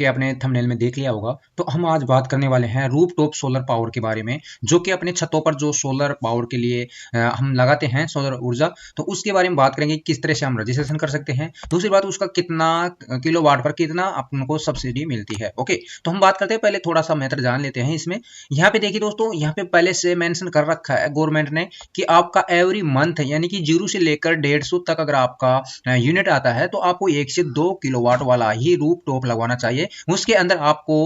कि आपने थंबनेल में देख लिया होगा। तो हम आज बात करने वाले हैं रूफ टॉप सोलर पावर के बारे में, जो कि अपने छतों पर जो सोलर पावर के लिए हम लगाते हैं सोलर ऊर्जा, तो उसके बारे में बात करेंगे किस तरह से हम रजिस्ट्रेशन कर सकते हैं। दूसरी बात, उसका कितना किलोवाट पर कितना आपको सब्सिडी मिलती है। ओके, तो हम बात करते हैं, पहले थोड़ा सा मेथड जान लेते हैं इसमें। यहाँ पे देखिए दोस्तों, यहाँ पे पहले से मेंशन कर रखा है गवर्नमेंट ने कि आपका एवरी मंथ यानी कि 0 से लेकर 150 तक अगर आपका यूनिट आता है तो आपको 1 से 2 किलोवाट वाला ही रूफ टॉप लगवाना चाहिए। उसके अंदर आपको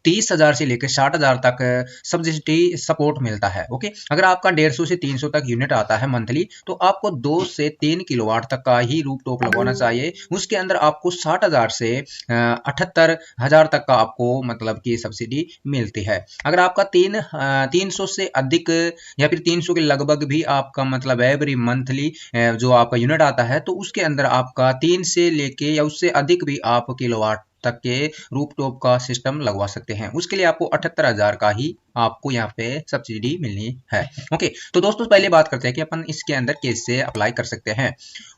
30,000 से लेकर 60,000 तक सब्सिडी सपोर्ट मिलता है। ओके, अगर आपका 150 से 300 तक यूनिट आता है मंथली, तो आपको 2 से 3 किलोवाट तक का ही रूफ टॉप लगवाना चाहिए। उसके अंदर आपको 60,000 से 78,000 तक का आपको मतलब कि सब्सिडी मिलती है। अगर आपका 300 से अधिक या फिर 300 के लगभग भी आपका मतलब एवरी मंथली जो आपका यूनिट आता है, तो उसके अंदर आपका 3 से लेके या उससे अधिक भी आप किलोवाट तक के रूफ टॉप का सिस्टम लगवा सकते हैं। उसके लिए आपको 78,000 का ही आपको यहाँ पे सब्सिडी मिलनी है। ओके, तो दोस्तों पहले बात करते हैं कि अपन इसके अंदर कैसे अप्लाई कर सकते हैं।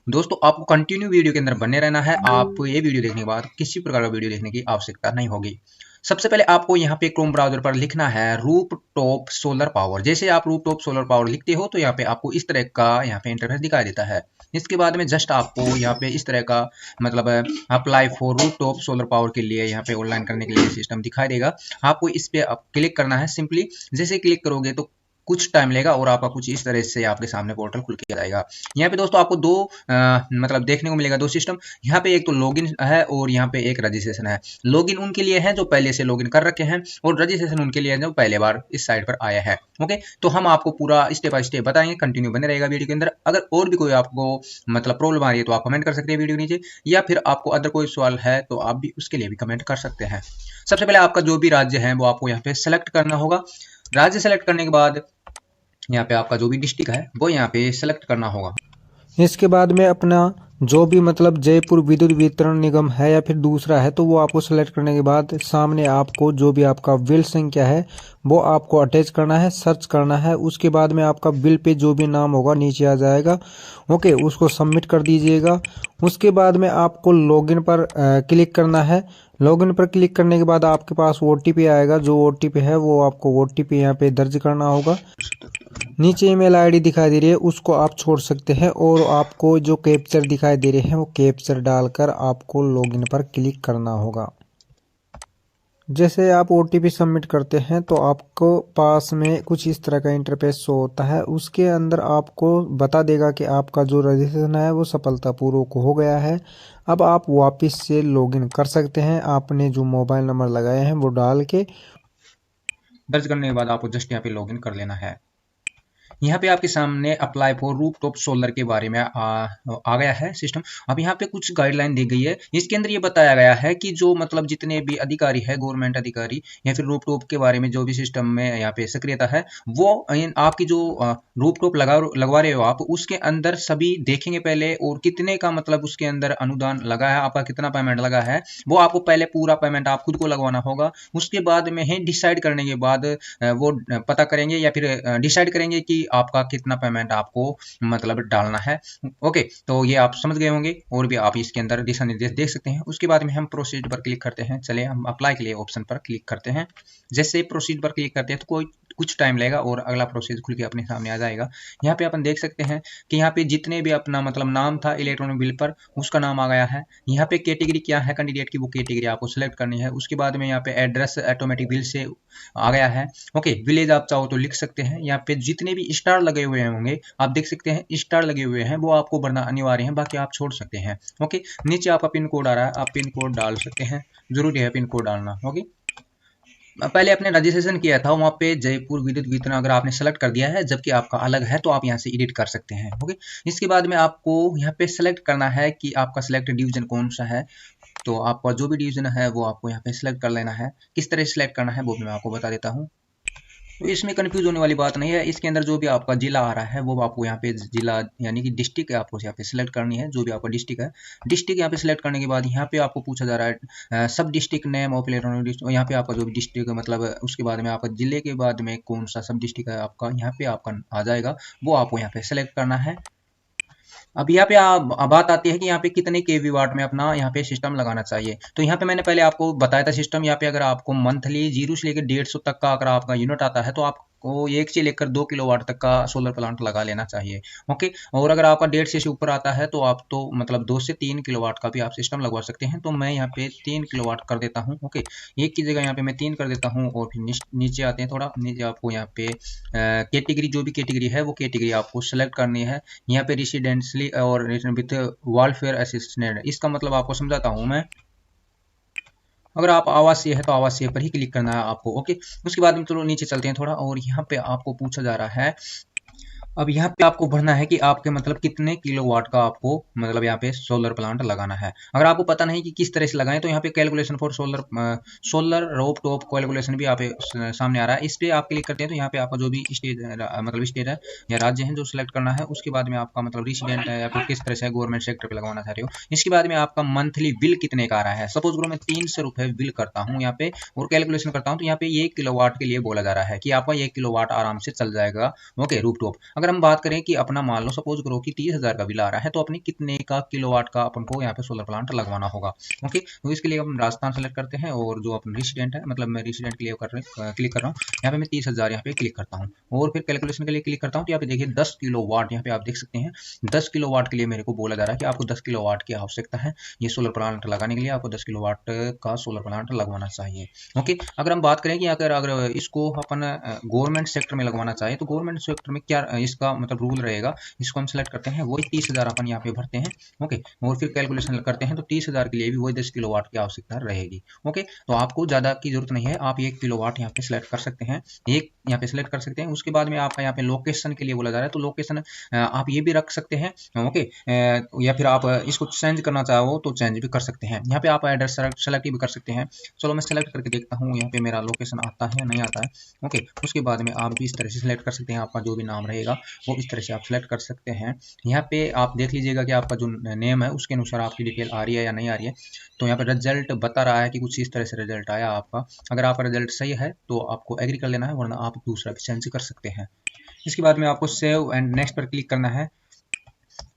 दोस्तों आपको कंटिन्यू वीडियो के अंदर बने रहना है। आप ये वीडियो देखने के बाद किसी प्रकार का वीडियो देखने की आवश्यकता नहीं होगी। सबसे पहले आपको यहाँ पे क्रोम ब्राउजर पर लिखना है रूफ टॉप सोलर पावर। जैसे आप रूफ टॉप सोलर पावर लिखते हो तो यहाँ पे आपको इस तरह का यहाँ पे इंटरफेस दिखाई देता है। इसके बाद में जस्ट आपको यहाँ पे इस तरह का मतलब apply for roof top solar power के लिए यहाँ पे ऑनलाइन करने के लिए सिस्टम दिखाई देगा। आपको इस पे क्लिक करना है सिंपली। जैसे क्लिक करोगे तो कुछ टाइम लेगा और आपका कुछ इस तरह से आपके सामने पोर्टल खुल के जाएगा। यहाँ पे दोस्तों आपको दो मतलब देखने को मिलेगा, दो सिस्टम। यहाँ पे एक तो लॉगिन है और यहाँ पे एक रजिस्ट्रेशन है। लॉगिन उनके लिए है जो पहले से लॉगिन कर रखे हैं और रजिस्ट्रेशन उनके लिए है जो पहले बार इस साइट पर आया है। ओके, तो हम आपको पूरा स्टेप बाय स्टेप बताएंगे, कंटिन्यू बने रहेगा वीडियो के अंदर। अगर और भी कोई आपको मतलब प्रॉब्लम आ रही है तो आप कमेंट कर सकते हैं वीडियो नीचे, या फिर आपको अदर कोई सवाल है तो आप भी उसके लिए भी कमेंट कर सकते हैं। सबसे पहले आपका जो भी राज्य है वो आपको यहाँ पे सेलेक्ट करना होगा। राज्य सेलेक्ट करने के बाद यहाँ पे आपका जो भी डिस्ट्रिक्ट है वो यहाँ पे सेलेक्ट करना होगा। इसके बाद में अपना जो भी मतलब जयपुर विद्युत वितरण निगम है या फिर दूसरा है तो वो आपको सेलेक्ट करने के बाद सामने आपको जो भी आपका बिल संख्या है वो आपको अटैच करना है, सर्च करना है। उसके बाद में आपका बिल पे जो भी नाम होगा नीचे आ जाएगा। ओके, उसको सबमिट कर दीजिएगा। उसके बाद में आपको लॉगिन पर क्लिक करना है। लॉगिन पर क्लिक करने के बाद आपके पास ओटीपी आएगा। जो ओटीपी है वो आपको ओटीपी यहाँ पे दर्ज करना होगा। नीचे ईमेल आईडी दिखाई दे रही है, उसको आप छोड़ सकते हैं और आपको जो कैप्चर दिखाई दे रहे हैं वो कैप्चर डालकर आपको लॉगिन पर क्लिक करना होगा। जैसे आप ओटीपी सबमिट करते हैं तो आपको पास में कुछ इस तरह का इंटरफेस शो होता है। उसके अंदर आपको बता देगा कि आपका जो रजिस्ट्रेशन है वो सफलतापूर्वक हो गया है। अब आप वापस से लॉगिन कर सकते हैं। आपने जो मोबाइल नंबर लगाए हैं वो डाल के दर्ज करने के बाद आपको जस्ट यहाँ पे लॉगिन कर लेना है। यहाँ पे आपके सामने apply for roof top solar के बारे में आ गया है सिस्टम। अब यहाँ पे कुछ गाइडलाइन दी गई है। इसके अंदर ये बताया गया है कि जो मतलब जितने भी अधिकारी है, गवर्नमेंट अधिकारी या फिर रूफ टॉप के बारे में जो भी सिस्टम में यहाँ पे सक्रियता है, वो आपकी जो रूफ टॉप लगवा रहे हो आप, उसके अंदर सभी देखेंगे पहले, और कितने का मतलब उसके अंदर अनुदान लगा है, आपका कितना पेमेंट लगा है, वो आपको पहले पूरा पेमेंट आप खुद को लगवाना होगा। उसके बाद में ही डिसाइड करने के बाद वो पता करेंगे या फिर डिसाइड करेंगे कि आपका कितना पेमेंट आपको मतलब डालना है। ओके, तो ये आप समझ गए होंगे, और भी आप इसके अंदर दिशा निर्देश देख सकते हैं। उसके बाद में हम प्रोसीड पर क्लिक करते हैं। चलिए हम अप्लाई के लिए ऑप्शन पर क्लिक करते हैं। जैसे प्रोसीड पर क्लिक करते हैं तो कोई कुछ टाइम लेगा और अगला प्रोसेस खुल के अपने सामने आ जाएगा। यहाँ पे अपन देख सकते हैं कि यहाँ पे जितने भी अपना मतलब नाम था इलेक्ट्रॉनिक बिल पर, उसका नाम आ गया है। यहाँ पे कैटेगरी क्या है कैंडिडेट की, वो कैटेगरी आपको सिलेक्ट करनी है। उसके बाद में यहाँ पे एड्रेस ऑटोमेटिक बिल से आ गया है। ओके, विलेज आप चाहो तो लिख सकते हैं। यहाँ पे जितने भी स्टार लगे हुए होंगे आप देख सकते हैं, स्टार लगे हुए हैं वो आपको भरना अनिवार्य है, बाकी आप छोड़ सकते हैं। ओके, नीचे आपका पिन कोड आ रहा है, आप पिन कोड डाल सकते हैं, जरूरी है पिन कोड डालना। ओके, पहले आपने रजिस्ट्रेशन किया था वहाँ पे जयपुर विद्युत वितरण अगर आपने सेलेक्ट कर दिया है, जबकि आपका अलग है तो आप यहाँ से एडिट कर सकते हैं। ओके, इसके बाद में आपको यहाँ पे सेलेक्ट करना है कि आपका सेलेक्ट डिवीजन कौन सा है। तो आपका जो भी डिवीजन है वो आपको यहाँ पे सिलेक्ट कर लेना है। किस तरह सिलेक्ट करना है वो भी मैं आपको बता देता हूँ। तो इसमें कंफ्यूज होने वाली बात नहीं है। इसके अंदर जो भी आपका जिला आ रहा है वो आपको यहाँ पे जिला यानी कि डिस्ट्रिक्ट है, आपको यहाँ पे सिलेक्ट करनी है। जो भी आपका डिस्ट्रिक्ट है, डिस्ट्रिक्ट यहाँ पे सिलेक्ट करने के बाद यहाँ पे आपको पूछा जा रहा है सब district name of electronic district. यहाँ पे आपका जो भी डिस्ट्रिक्ट मतलब उसके बाद में आपका जिले के बाद में कौन सा सब डिस्ट्रिक्ट है आपका, यहाँ पे आपका आ जाएगा, वो आपको यहाँ पे सिलेक्ट करना है। अब यहाँ पे बात आती है कि यहाँ पे कितने केवी वाट में अपना यहाँ पे सिस्टम लगाना चाहिए। तो यहाँ पे मैंने पहले आपको बताया था सिस्टम। यहाँ पे अगर आपको मंथली 0 से लेकर 150 तक का अगर आपका यूनिट आता है तो आपको 1 से लेकर 2 किलोवाट तक का सोलर प्लांट लगा लेना चाहिए। ओके, और अगर आपका 150 से ऊपर आता है तो आप तो मतलब 2 से 3 किलोवाट का भी आप सिस्टम लगवा सकते हैं। तो मैं यहाँ पे 3 किलोवाट कर देता हूँ। ओके, एक की जगह यहाँ पे मैं 3 कर देता हूँ। और फिर नीचे आते हैं, थोड़ा नीचे आपको यहाँ पे कैटेगरी, जो भी कैटेगरी है वो कैटेगरी आपको सेलेक्ट करनी है। यहाँ पे रेसिडेंशली और विथ वेलफेयर असिस्टेंट, इसका मतलब आपको समझाता हूँ मैं। अगर आप आवासीय है तो आवासीय पर ही क्लिक करना है आपको। ओके, उसके बाद में चलो नीचे चलते हैं थोड़ा, और यहाँ पे आपको पूछा जा रहा है, अब यहाँ पे आपको भरना है कि आपके मतलब कितने किलोवाट का आपको मतलब यहाँ पे सोलर प्लांट लगाना है। अगर आपको पता नहीं कि किस तरह से लगाएं तो यहाँ पे calculation for solar rope top calculation भी यहाँ पे सामने आ रहा है। इस पे आप क्लिक करते हैं तो यहाँ पे आपका जो भी स्टेट मतलब स्टेट है या राज्य है जो सिलेक्ट करना है। उसके बाद में आपका मतलब रेसिडेंट है या फिर किस तरह से गवर्नमेंट सेक्टर पे लगवाना चाह रहे हो। इसके बाद में आपका मंथली बिल कितने का आ रहा है। सपोज करो मैं 300 रुपये बिल करता हूँ यहाँ पे और कैलकुलेशन करता हूँ तो यहाँ पे 1 किलोवाट के लिए बोला जा रहा है कि आपका 1 किलोवाट आराम से चल जाएगा। Okay, roof top. अगर हम बात करें कि अपना मान लो सपोज करो कि 30,000 का बिल आ रहा है तो अपने कितने का किलोवाट का अपन को यहाँ पे सोलर प्लांट लगवाना होगा। ओके, तो इसके लिए हम राजस्थान सेलेक्ट करते हैं और जो अपना रेसिडेंट है, मतलब मैं रेसिडेंट के लिए क्लिक कर रहा हूँ। यहाँ पे मैं 30,000 यहाँ पे क्लिक करता हूँ और फिर कैलकुलेशन के लिए क्लिक करता हूँ। तो यहाँ पे देखिए 10 किलोवाट यहाँ पे आप देख सकते हैं। 10 किलोवाट के लिए मेरे को बोला जा रहा है कि आपको 10 किलोवाट की आवश्यकता है। ये सोलर प्लांट लगाने के लिए आपको 10 किलोवाट का सोलर प्लांट लगवाना चाहिए। ओके, अगर हम बात करें कि अगर इसको अपन गवर्नमेंट सेक्टर में लगवाना चाहिए तो गवर्नमेंट सेक्टर में क्या इसका मतलब रूल रहेगा, इसको हम सेलेक्ट करते हैं। वही 30,000 अपन यहाँ पे भरते हैं। ओके, और फिर कैलकुलेशन करते हैं तो 30,000 के लिए भी वही 10 किलोवाट की आवश्यकता रहेगी। ओके, तो आपको ज़्यादा की जरूरत नहीं है, आप 1 किलोवाट यहाँ पे सेलेक्ट कर सकते हैं। एक यहाँ पे सेलेक्ट कर सकते हैं। उसके बाद में आपका यहाँ पे लोकेशन के लिए बोला जा रहा है तो लोकेशन आप ये भी रख सकते हैं। ओके, या फिर आप इसको चेंज करना चाहो तो चेंज भी कर सकते हैं। यहाँ पे आप एड्रेस सेलेक्ट भी कर सकते हैं। चलो मैं सेलेक्ट करके देखता हूँ यहाँ पे मेरा लोकेशन आता है नहीं आता है। ओके, उसके बाद में आप भी इस तरह से सिलेक्ट कर सकते हैं। आपका जो भी नाम रहेगा वो इस तरह से आप सेलेक्ट कर सकते हैं। यहाँ पे आप देख लीजिएगा कि आपका जो नेम है उसके अनुसार आपकी डिटेल आ रही है या नहीं आ रही है। तो यहाँ पे रिजल्ट बता रहा है कि कुछ इस तरह से रिजल्ट आया आपका। अगर आपका रिजल्ट सही है तो आपको एग्री कर लेना है, वरना आप दूसरा भी चेंज कर सकते हैं। इसके बाद में आपको सेव एंड नेक्स्ट पर क्लिक करना है।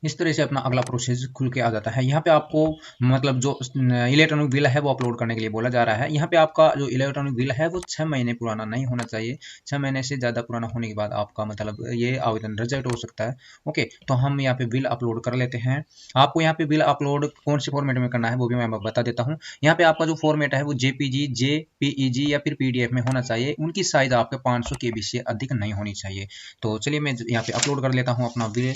इस तरह से अपना अगला प्रोसेस खुल के आ जाता है। यहाँ पे आपको मतलब जो इलेक्ट्रॉनिक बिल है वो अपलोड करने के लिए बोला जा रहा है। यहाँ पे आपका जो इलेक्ट्रॉनिक बिल है वो 6 महीने पुराना नहीं होना चाहिए। 6 महीने से ज़्यादा पुराना होने के बाद आपका मतलब ये आवेदन रिजेक्ट हो सकता है। ओके, तो हम यहाँ पे बिल अपलोड कर लेते हैं। आपको यहाँ पे बिल अपलोड कौन से फॉर्मेट में करना है वो भी मैं बता देता हूँ। यहाँ पे आपका जो फॉर्मेट है वो JPG, JPEG या फिर PDF में होना चाहिए। उनकी साइज आपके 500 KB से अधिक नहीं होनी चाहिए। तो चलिए मैं यहाँ पे अपलोड कर लेता हूँ अपना बिल।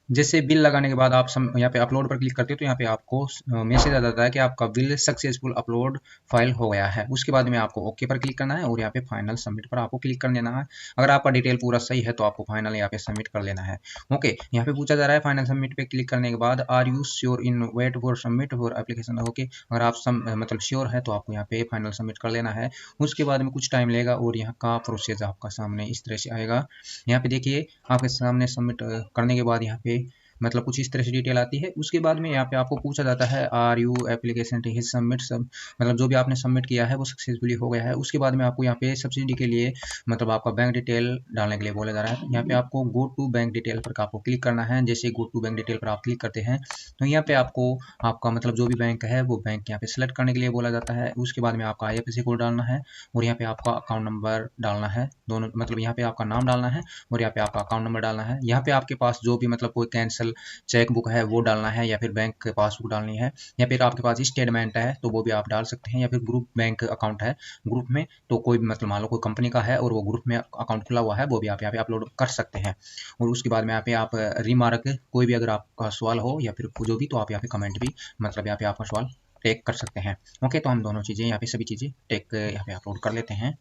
जैसे बिल लगाने के बाद आप यहाँ पे अपलोड पर क्लिक करते हो तो यहाँ पे आपको मैसेज आ जाता है कि आपका बिल सक्सेसफुल अपलोड फाइल हो गया है। उसके बाद में आपको ओके पर क्लिक करना है और यहाँ पे फाइनल सबमिट पर आपको क्लिक कर देना है। अगर आपका डिटेल पूरा सही है तो आपको फाइनल यहाँ पे सबमिट कर लेना है। ओके, यहाँ पे पूछा जा रहा है फाइनल सबमिट पे क्लिक करने के बाद are you sure in wait for submit for application. Okay, अगर आप मतलब श्योर है तो आपको यहाँ पे फाइनल सबमिट कर लेना है। उसके बाद में कुछ टाइम लेगा और यहाँ का प्रोसेस आपका सामने इस तरह से आएगा। यहाँ पे देखिए आपके सामने सबमिट करने के बाद यहाँ पे मतलब कुछ इस तरह से डिटेल आती है। उसके बाद में यहाँ पे आपको पूछा जाता है आर यू एप्लीकेशन सबमिट मतलब जो भी आपने सबमिट किया है वो सक्सेसफुली हो गया है। उसके बाद में आपको यहाँ पे सब्सिडी के लिए मतलब आपका बैंक डिटेल डालने के लिए बोला जा रहा है। यहाँ पे आपको गो टू बैंक डिटेल पर आपको क्लिक करना है। जैसे गो टू बैंक डिटेल पर आप क्लिक करते हैं तो यहाँ पे आपको आपका मतलब जो भी बैंक है वो बैंक यहाँ पे सेलेक्ट करने के लिए बोला जाता है। उसके बाद में आपका IFSC कोड डालना है और यहाँ पे आपका अकाउंट नंबर डालना है। दोनों मतलब यहाँ पे आपका नाम डालना है और यहाँ पे आपका अकाउंट नंबर डालना है। यहाँ पे आपके पास जो भी मतलब कोई कैंसिल चेक बुक है वो डालना है या फिर बैंक पासबुक डालनी है या फिर आपके पास स्टेटमेंट है तो वो भी आप डाल सकते हैं, या फिर ग्रुप बैंक अकाउंट है ग्रुप में तो कोई मतलब मान लो कोई कंपनी का है और वो ग्रुप में अकाउंट खुला हुआ है वो भी आप यहाँ पे अपलोड कर सकते हैं। और उसके बाद में यहाँ पे आप रिमार्क कोई भी अगर आपका सवाल हो या फिर जो भी तो आप यहाँ पे कमेंट भी मतलब यहाँ पे आपका सवाल टेक कर सकते हैं। ओके, तो हम दोनों चीज़ें यहाँ पे सभी चीज़ें टेक यहाँ पे अपलोड कर लेते हैं।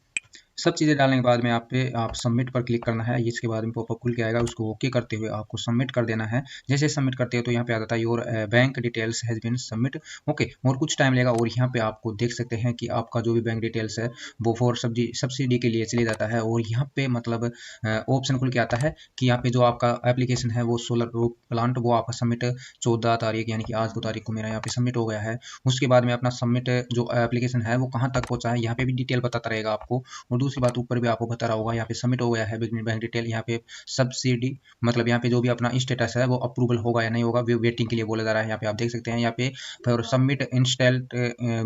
सब चीज़ें डालने के बाद में आप सबमिट पर क्लिक करना है। इसके बाद में पॉपअप खुल के आएगा, उसको ओके करते हुए आपको सबमिट कर देना है। जैसे सबमिट करते हो तो यहाँ पे आ जाता है your bank details has been submit. Okay, और कुछ टाइम लेगा और यहाँ पे आपको देख सकते हैं कि आपका जो भी बैंक डिटेल्स है वो फॉर सब्सिडी के लिए चले जाता है। और यहाँ पे मतलब ऑप्शन खुल के आता है कि यहाँ पे जो आपका एप्लीकेशन है वो सोलर प्लांट वो आपका सबमिट 14 तारीख यानी कि आज 2 तारीख को मेरा यहाँ पे सबमिट हो गया है। उसके बाद में अपना सबमिट जो एप्लीकेशन है वो कहाँ तक पहुँचा है यहाँ पे भी डिटेल बताता रहेगा आपको। और दूसरी बात ऊपर भी आपको बता रहा होगा, यहाँ पे सबमिट हो गया है बैंक डिटेल, यहाँ पे सब्सिडी मतलब यहाँ पे जो भी अपना स्टेटस है वो अप्रूवल होगा या नहीं होगा, वेटिंग के लिए बोला जा रहा है। यहाँ पे आप देख सकते हैं, यहाँ पे फिर सबमिट इंस्टेल्ड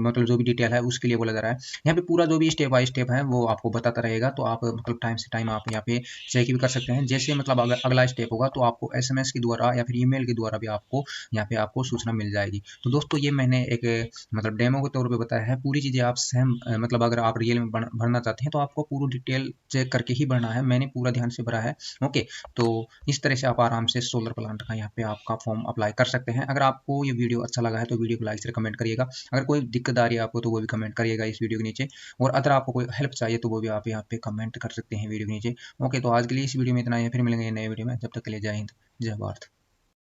मतलब जो भी डिटेल है उसके लिए बोला जा रहा है। यहाँ पे पूरा जो भी स्टेप बाय स्टेप है वो आपको बताता रहेगा, तो आप मतलब टाइम से टाइम आप यहाँ पे चेक भी कर सकते हैं। जैसे मतलब अगला स्टेप होगा तो आपको SMS के द्वारा या फिर ईमेल के द्वारा भी आपको यहाँ पे आपको सूचना मिल जाएगी। तो दोस्तों ये मैंने एक मतलब डेमो के तौर पे बताया है, पूरी चीज़ें आप सेम मतलब अगर आप रियल में भरना चाहते हैं तो आपको पूरी डिटेल चेक करके ही भरना है। मैंने पूरा ध्यान से भरा है। ओके, तो इस तरह से आप आराम से सोलर प्लांट का यहाँ पे आपका फॉर्म अप्लाई कर सकते हैं। अगर आपको ये वीडियो अच्छा लगा है तो वीडियो को लाइक से कमेंट करिएगा। अगर कोई दिक्कत आ रही है आपको तो वो भी कमेंट करिएगा इस वीडियो के नीचे, और अगर आपको कोई हेल्प चाहिए तो वो भी आप यहाँ पे कमेंट कर सकते हैं वीडियो के नीचे। ओके, तो आज के लिए इस वीडियो में इतना ही है, फिर मिलेंगे नए वीडियो में। जब तक के लिए जय हिंद, जय भारत।